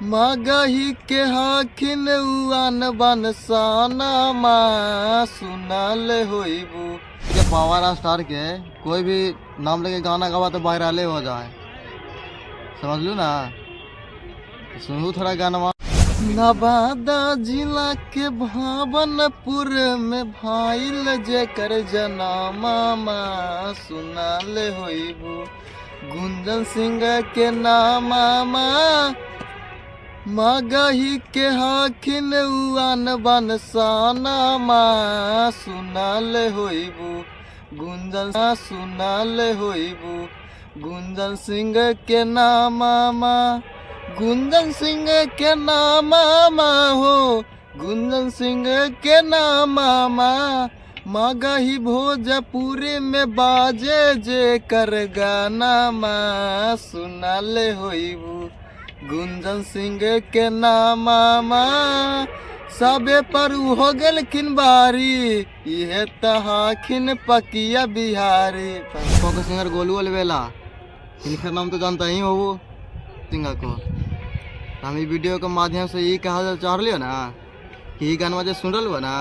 मगही के हाखिन उआन बनसाना माँ सुनल होइबू। ये पावर स्टार के कोई भी नाम लेके गाना गावा तो वायरले हो जाए, समझ लू ना। सुनू थोड़ा गाना। नवादा जिला के भावनपुर में भाईल जेकर जनामा माँ सुनल होइबू। गुंजन सिंह के नामा माँ मगही के हाखिन उआन बनसाना माँ सुनल होइबू। गुंजन सुनल होइबू। गुंजन सिंह के नामा माँ, गुंजन सिंह के नामा माँ हो, गुंजन सिंह के नामा माँ मगही भोजपुरी में बाजे जे कर गाना माँ सुनल होइबू। गुंजन सिंह के नामा माँ सबे पर हो गलखिन बारी, इहे तहाखिन पकिया बिहारी। फोक सिंगर गोलू अलवेला, इनका नाम तो जानता ही हो वो सिंगर को। हम ई वीडियो के माध्यम से ये कहा चाह रही ना कि ये गाना जो सुन रहा ना,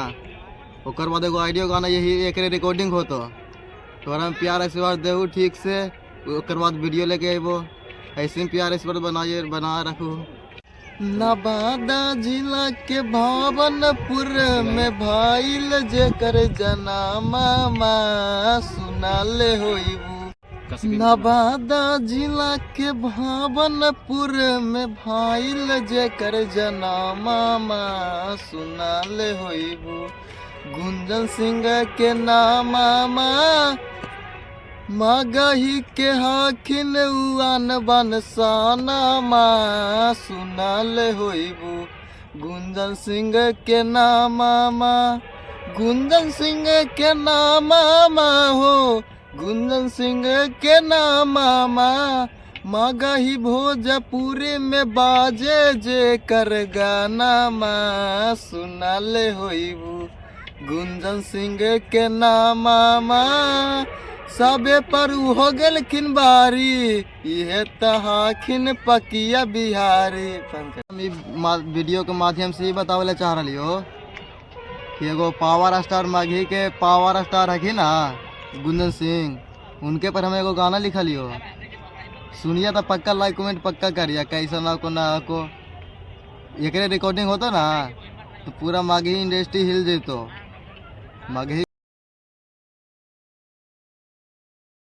ओकर बाद एगो ऑडियो गाना यही एक रिकॉर्डिंग हो तो तोरा में प्यार आशीर्वाद देहू ठीक से, ओकर बाद वीडियो लेके अबो, ऐसे प्यार आशीर्वाद बना रखू। नवादा जिला के भावनपुर में भाईल जेकर जनामा माँ सुनल होइबू। नवादा जिला के भावनपुर में भाईल जेकर जनामा माँ सुनल होइबू। गुंजन सिंह के नामा माँ मगही के हाखिन उआन बनसाना माँ सुनल होइबू। गुंजन सिंह के नामा माँ, गुंजन सिंह के नामा माँ हो, गुंजन सिंह के नामा माँ मगही भोजपुरी में बाजे जे कर गाना माँ सुनल होइबू। गुंजन सिंह के नामा माँ सबे पर हो गलखिन बारी, इहे तहाखिन पकिया बिहारी। वीडियो के माध्यम से ही बतावले चाह रही हो कि एगो पावर स्टार मगही के पावर स्टार है ना गुंजन सिंह, उनके पर हम एगो गाना लिखल हो। सुनिए तो पक्का लाइक कमेंट पक्का करिए, कैसा ना को ना को एक रिकॉर्डिंग होता ना तो पूरा मगही इंडस्ट्री हिल जेतो। मगही